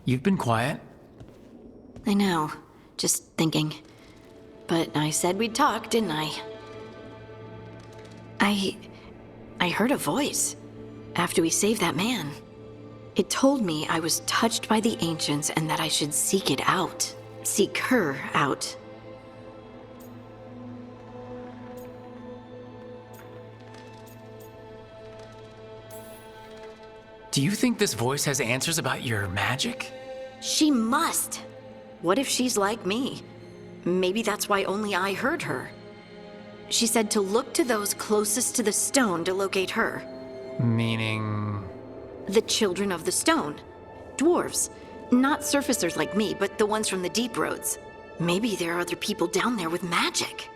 You've been quiet. I know. Just thinking. But I said we'd talk, didn't I? I heard a voice after we saved that man. It told me I was touched by the ancients and that I should seek it out. Seek her out. Do you think this voice has answers about your magic? She must. What if she's like me? Maybe that's why only I heard her. She said to look to those closest to the stone to locate her. Meaning... The children of the stone. Dwarves. Not surfacers like me, but the ones from the deep roads. Maybe there are other people down there with magic.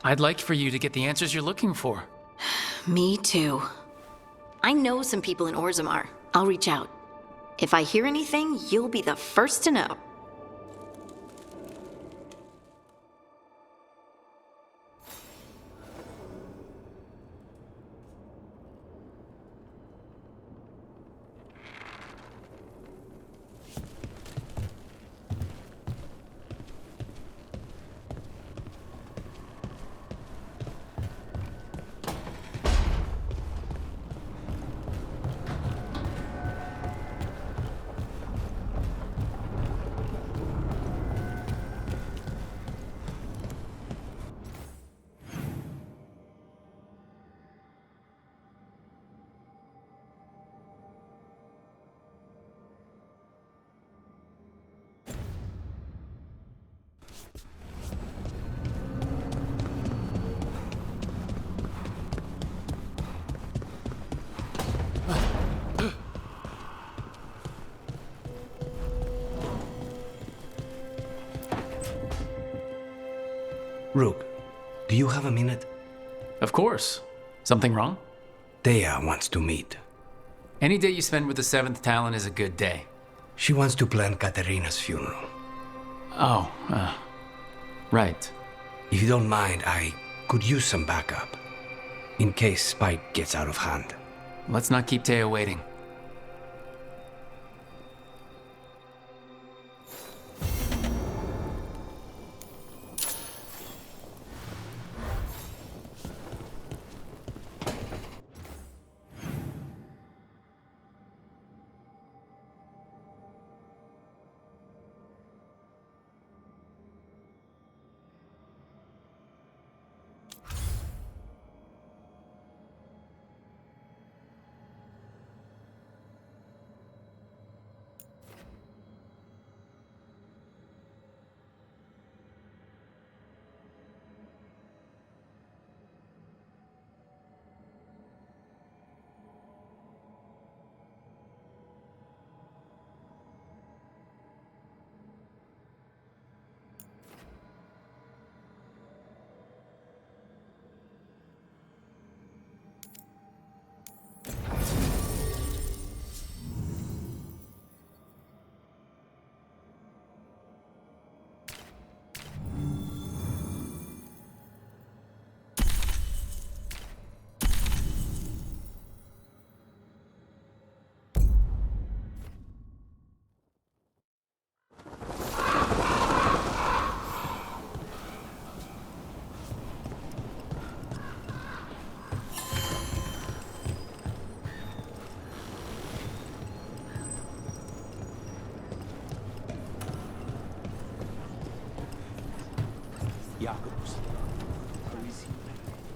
I'd like for you to get the answers you're looking for. Me too. I know some people in Orzammar. I'll reach out. If I hear anything, you'll be the first to know. Rook, do you have a minute? Of course. Something wrong? Dea wants to meet. Any day you spend with the 7th Talon is a good day. She wants to plan Katerina's funeral. Oh, right. If you don't mind, I could use some backup. In case Spike gets out of hand. Let's not keep Teo waiting.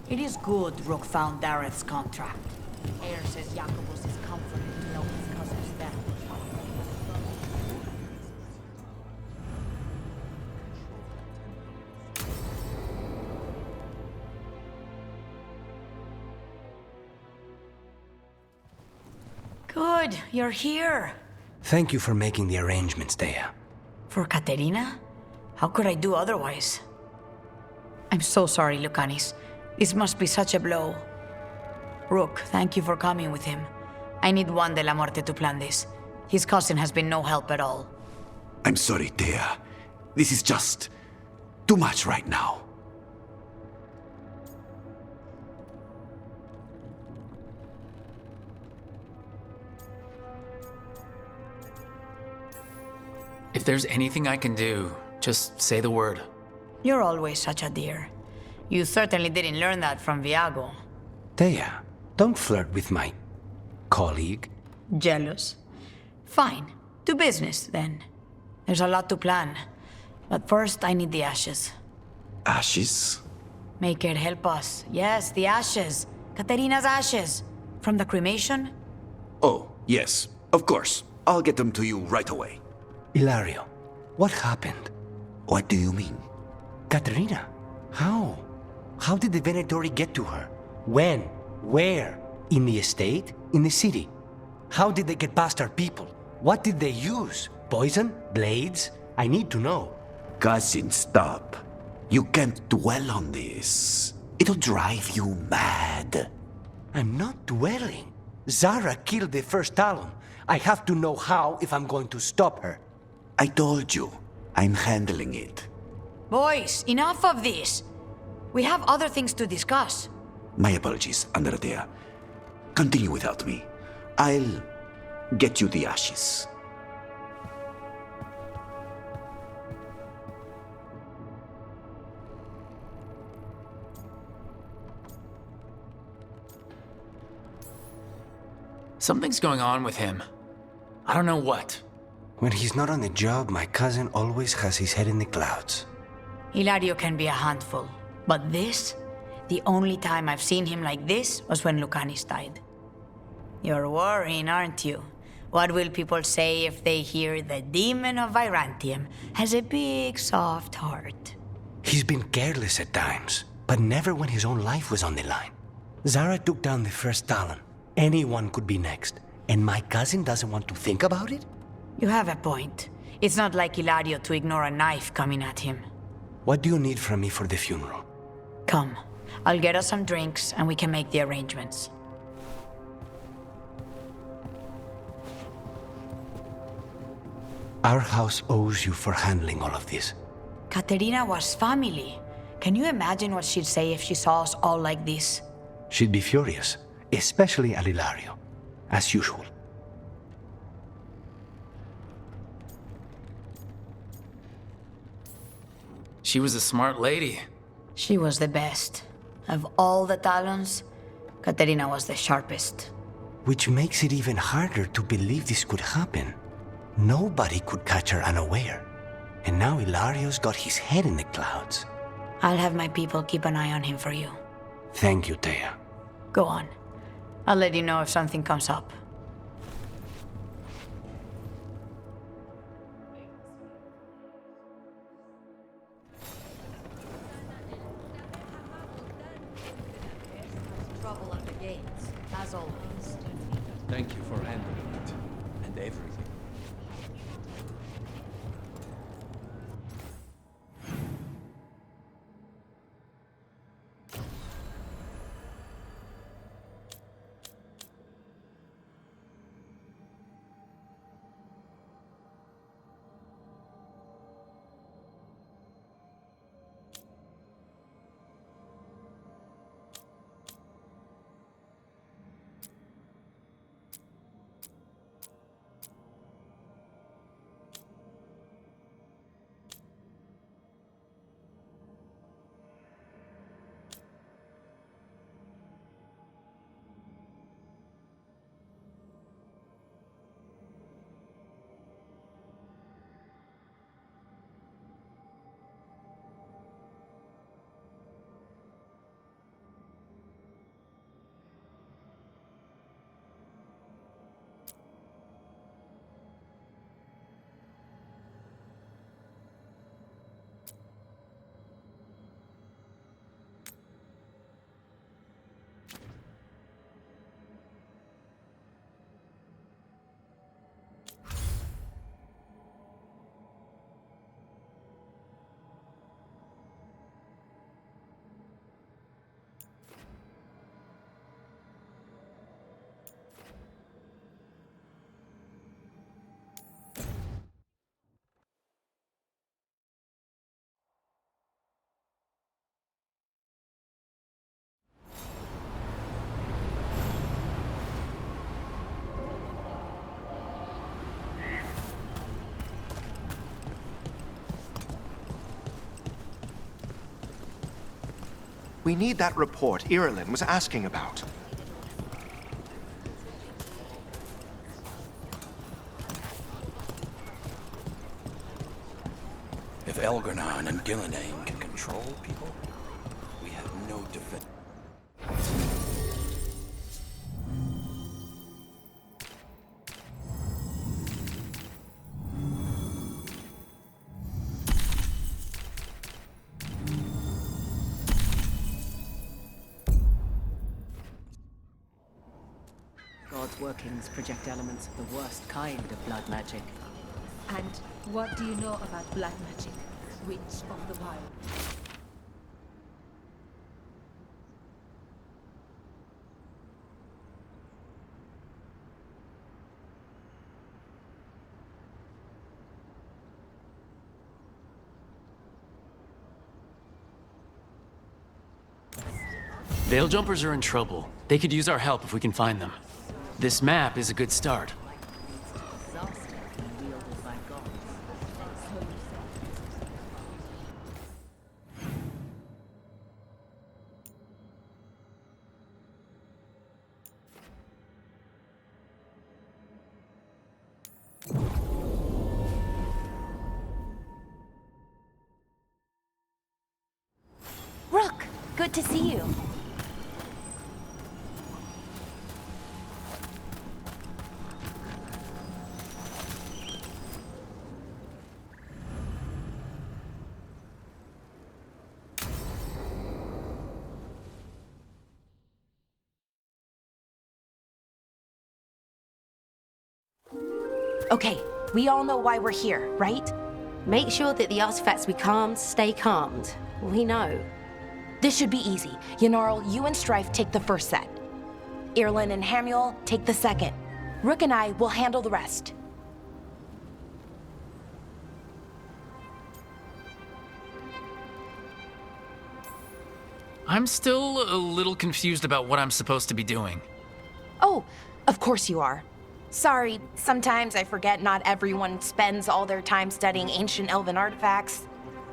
It is good Rook found Dareth's contract. Air says Jacobus is comforted to know his cousin's death. Good, you're here. Thank you for making the arrangements, Dea. For Katerina? How could I do otherwise? I'm so sorry, Lucanis. This must be such a blow. Rook, thank you for coming with him. I need Juan de la Muerte to plan this. His cousin has been no help at all. I'm sorry, Thea. This is just too much right now. If there's anything I can do, just say the word. You're always such a dear. You certainly didn't learn that from Viago. Thea, don't flirt with my colleague. Jealous? Fine. To business, then. There's a lot to plan. But first, I need the ashes. Ashes? Maker, help us. Yes, the ashes. Katerina's ashes. From the cremation? Oh, yes, of course. I'll get them to you right away. Ilario, what happened? What do you mean? Katerina, how? How did the Venatori get to her? When? Where? In the estate? In the city? How did they get past our people? What did they use? Poison? Blades? I need to know. Cousin, stop. You can't dwell on this. It'll drive you mad. I'm not dwelling. Zara killed the first Talon. I have to know how if I'm going to stop her. I told you, I'm handling it. Boys, enough of this. We have other things to discuss. My apologies, Andrea. Continue without me. I'll get you the ashes. Something's going on with him. I don't know what. When he's not on the job, my cousin always has his head in the clouds. Hilario can be a handful. But this? The only time I've seen him like this was when Lucanis died. You're worrying, aren't you? What will people say if they hear the demon of Virantium has a big, soft heart? He's been careless at times, but never when his own life was on the line. Zara took down the first Talon. Anyone could be next. And my cousin doesn't want to think about it? You have a point. It's not like Hilario to ignore a knife coming at him. What do you need from me for the funeral? Come. I'll get us some drinks and we can make the arrangements. Our house owes you for handling all of this. Katerina was family. Can you imagine what she'd say if she saw us all like this? She'd be furious, especially at Ilario, as usual. She was a smart lady. She was the best. Of all the Talons, Katerina was the sharpest. Which makes it even harder to believe this could happen. Nobody could catch her unaware. And now Ilario's got his head in the clouds. I'll have my people keep an eye on him for you. Thank you, Thea. Go on. I'll let you know if something comes up. Trouble at the gates, as always. Thank you for handling it and everything. We need that report Irilyn was asking about. If Elgar'nan and Gillenane can control people, we have no defense. God's workings project elements of the worst kind of blood magic. And what do you know about blood magic, Witch of the Wild? Veil jumpers are in trouble. They could use our help if we can find them. This map is a good start. Disaster wielded by gods. Rook, good to see you. Okay, we all know why we're here, right? Make sure that the artifacts we calmed stay calmed. We know. This should be easy. Yanarl, you and Strife take the first set. Irilyn and Hamuel take the second. Rook and I will handle the rest. I'm still a little confused about what I'm supposed to be doing. Oh, of course you are. Sorry, sometimes I forget not everyone spends all their time studying ancient elven artifacts.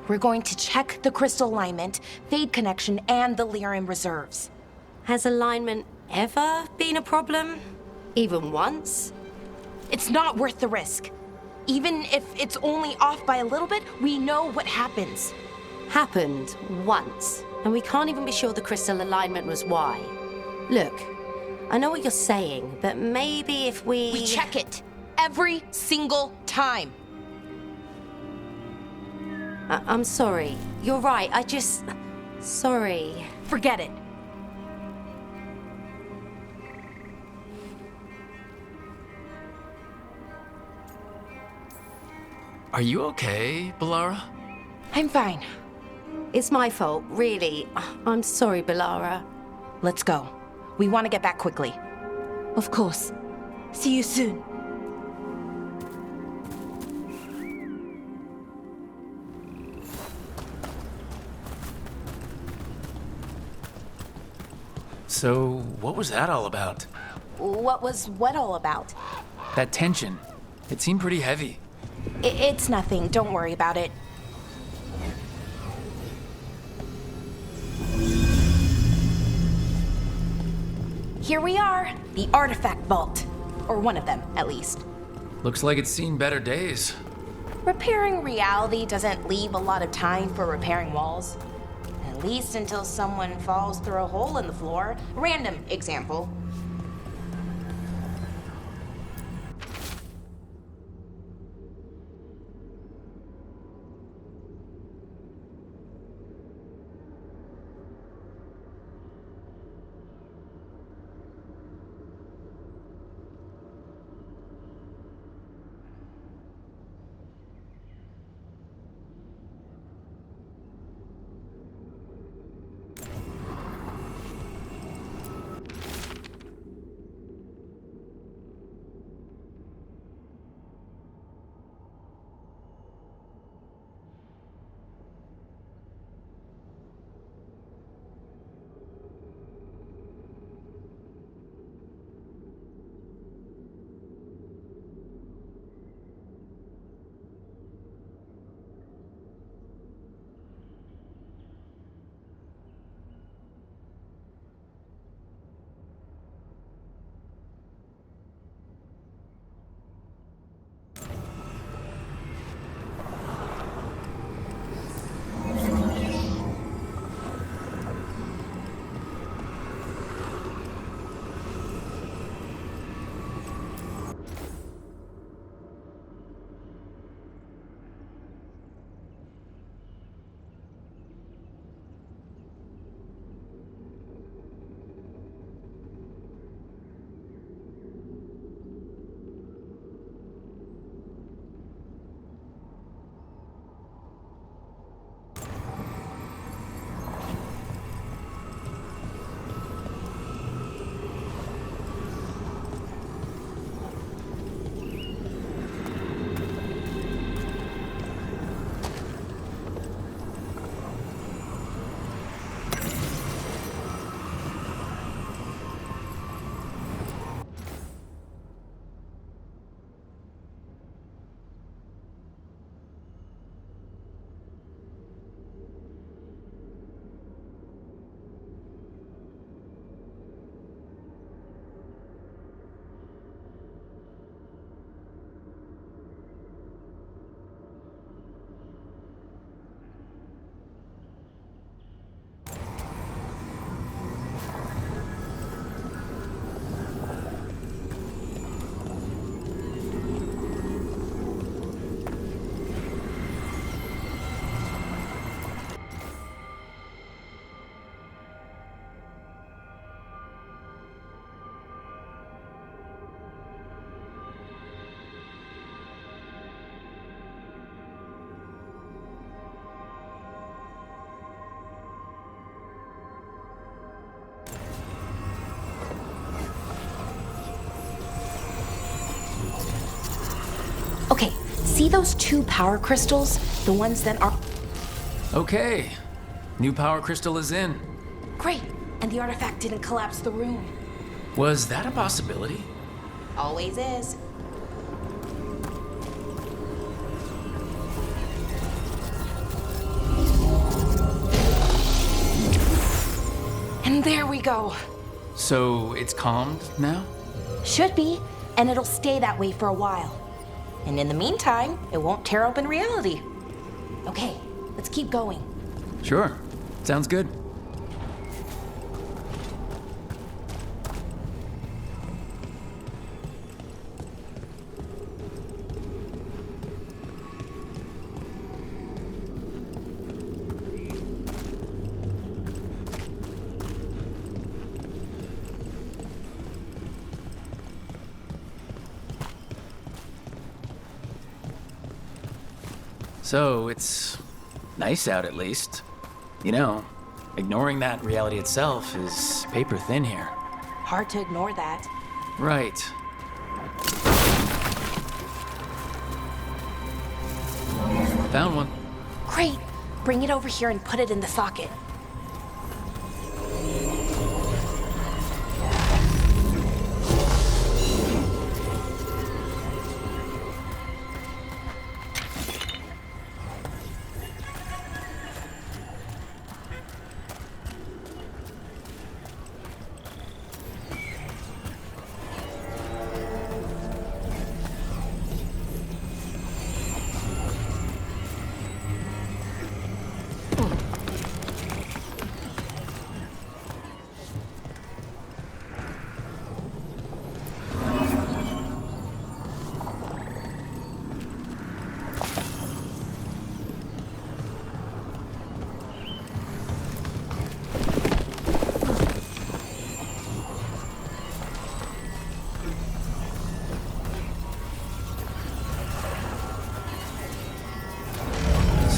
We're going to check the crystal alignment, fade connection, and the lyrium reserves. Has alignment ever been a problem? Even once? It's not worth the risk. Even if it's only off by a little bit, we know what happens. Happened once, and we can't even be sure the crystal alignment was why. Look, I know what you're saying, but maybe if we... We check it every single time. I'm sorry. You're right. Sorry. Forget it. Are you okay, Balara? I'm fine. It's my fault, really. I'm sorry, Balara. Let's go. We want to get back quickly. Of course. See you soon. So, what was that all about? What was what all about? That tension. It seemed pretty heavy. It's nothing. Don't worry about it. Here we are, the artifact vault. Or one of them, at least. Looks like it's seen better days. Repairing reality doesn't leave a lot of time for repairing walls. At least until someone falls through a hole in the floor. Random example. those 2 power crystals? The ones that are... Okay. New power crystal is in. Great. And the artifact didn't collapse the room. Was that a possibility? Always is. And there we go. So it's calmed now? Should be, and it'll stay that way for a while. And in the meantime, it won't tear open reality. Okay, let's keep going. Sure. Sounds good. So, it's nice out at least. You know, ignoring that reality itself is paper thin here. Hard to ignore that. Right. Found one. Great. Bring it over here and put it in the socket.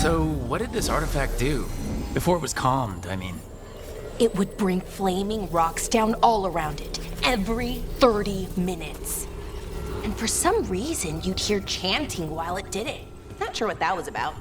So, what did this artifact do? Before it was calmed, I mean. It would bring flaming rocks down all around it, every 30 minutes. And for some reason, you'd hear chanting while it did it. Not sure what that was about.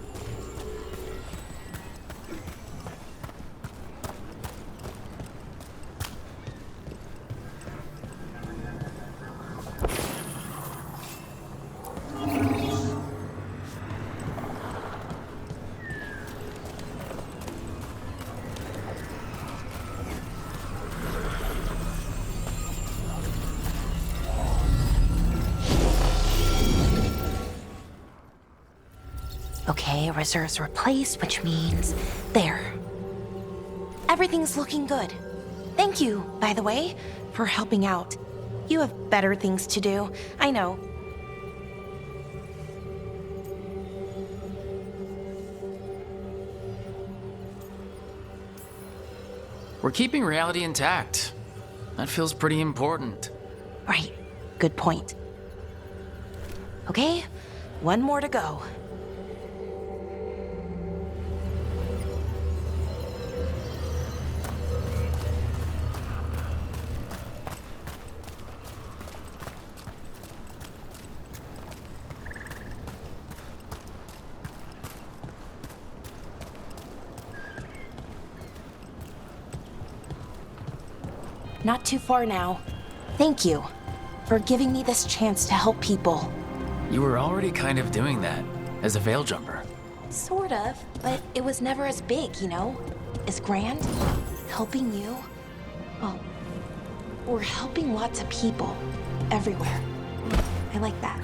Okay, reserves replaced, which means there. Everything's looking good. Thank you, by the way, for helping out. You have better things to do, I know. We're keeping reality intact. That feels pretty important. Right, good point. Okay, one more to go. Not too far now. Thank you for giving me this chance to help people. You were already kind of doing that, as a veil jumper. Sort of, but it was never as big, you know? As grand. Helping you. Well, we're helping lots of people. Everywhere. I like that.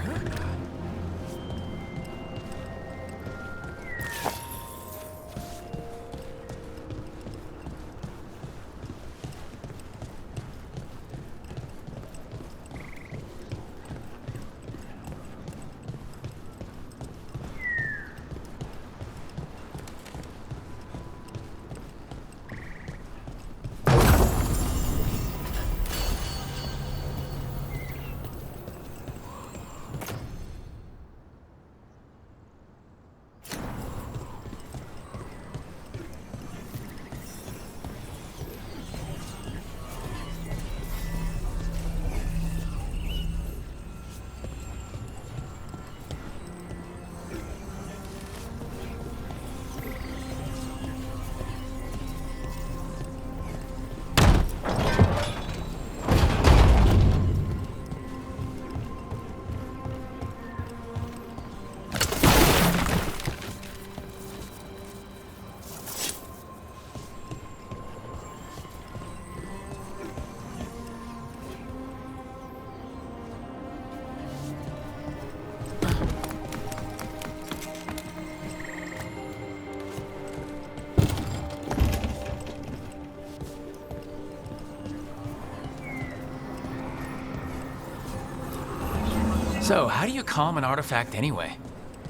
So, how do you calm an artifact anyway?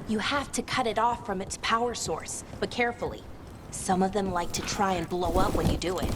You have to cut it off from its power source, but carefully. Some of them like to try and blow up when you do it.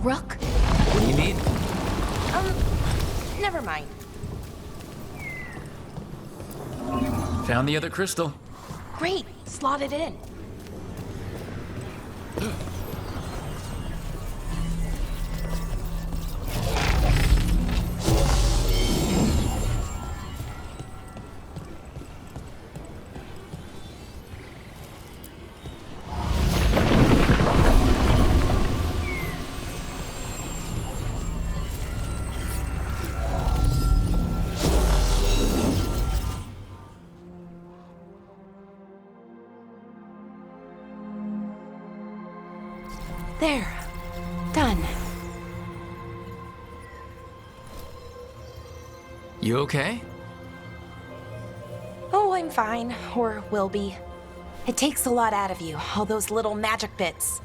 Rook? What do you need? Never mind. Found the other crystal. Great, slot it in. There. Done. You okay? Oh, I'm fine. Or will be. It takes a lot out of you, all those little magic bits.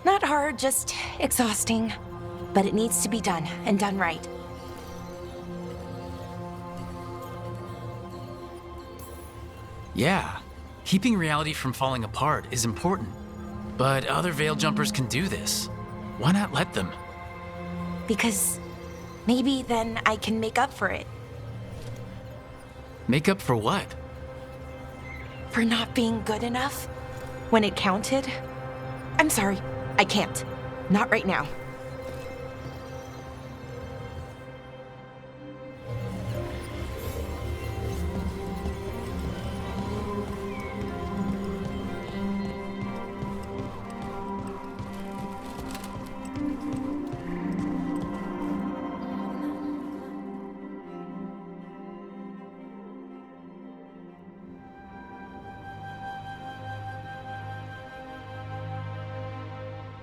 Not hard, just exhausting. But it needs to be done, and done right. Yeah. Keeping reality from falling apart is important. But other Veil Jumpers can do this. Why not let them? Because maybe then I can make up for it. Make up for what? For not being good enough when it counted. I'm sorry, I can't. Not right now.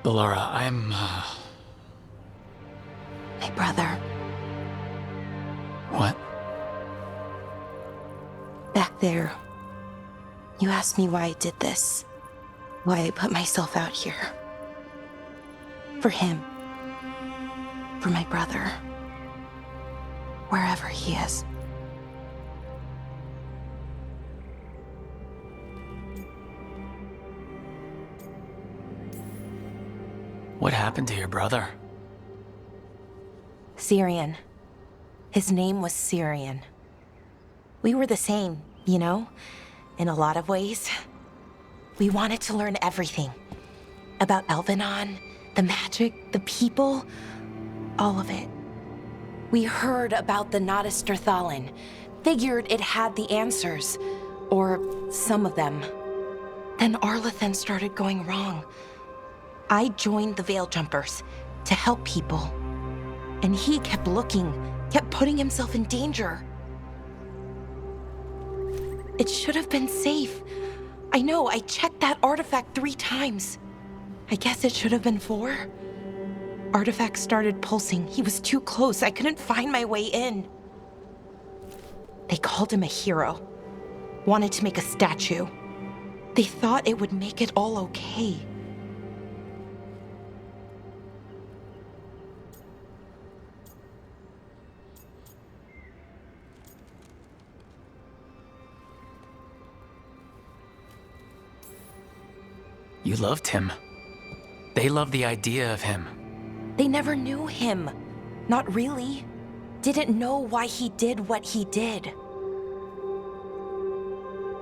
Bellara, I'm, My brother. What? Back there. You asked me why I did this. Why I put myself out here. For him. For my brother. Wherever he is. What happened to your brother? Syrian. His name was Syrian. We were the same, you know? In a lot of ways. We wanted to learn everything. About Elvenon, the magic, the people, all of it. We heard about the Notisterthalin, figured it had the answers, or some of them. Then Arlathan started going wrong. I joined the Veil Jumpers to help people. And he kept looking, kept putting himself in danger. It should have been safe. I know, I checked that artifact 3 times. I guess it should have been 4. Artifact started pulsing. He was too close. I couldn't find my way in. They called him a hero. Wanted to make a statue. They thought it would make it all okay. You loved him. They loved the idea of him. They never knew him. Not really. Didn't know why he did what he did.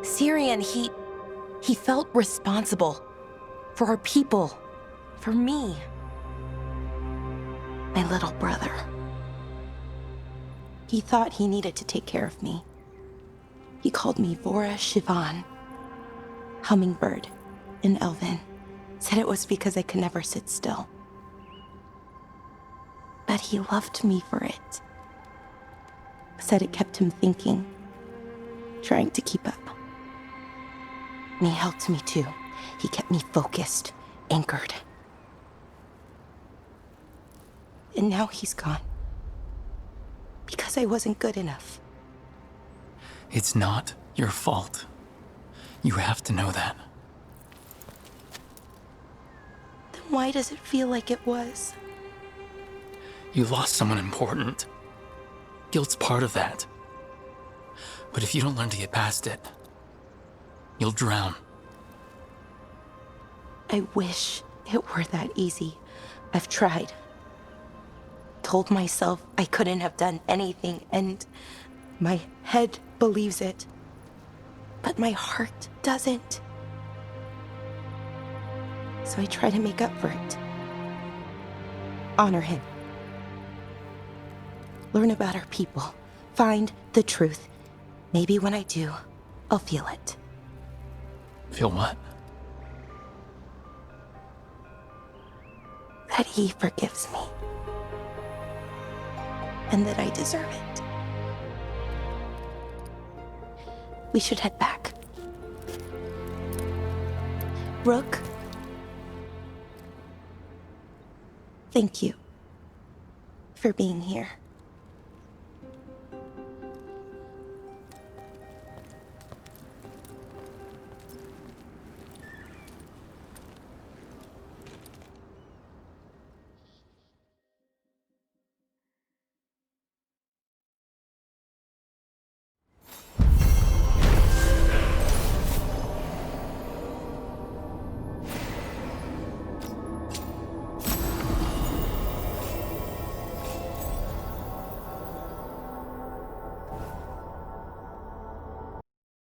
Syrian, he felt responsible. For our people. For me. My little brother. He thought he needed to take care of me. He called me Vora Shivan. Hummingbird. In Elven. Said it was because I could never sit still. But he loved me for it. Said it kept him thinking. Trying to keep up. And he helped me too. He kept me focused. Anchored. And now he's gone. Because I wasn't good enough. It's not your fault. You have to know that. Why does it feel like it was? You lost someone important. Guilt's part of that. But if you don't learn to get past it, you'll drown. I wish it were that easy. I've tried. told myself I couldn't have done anything, and my head believes it. But my heart doesn't. So I try to make up for it. Honor him. Learn about our people. Find the truth. Maybe when I do, I'll feel it. Feel what? That he forgives me. And that I deserve it. We should head back. Rook. Thank you for being here.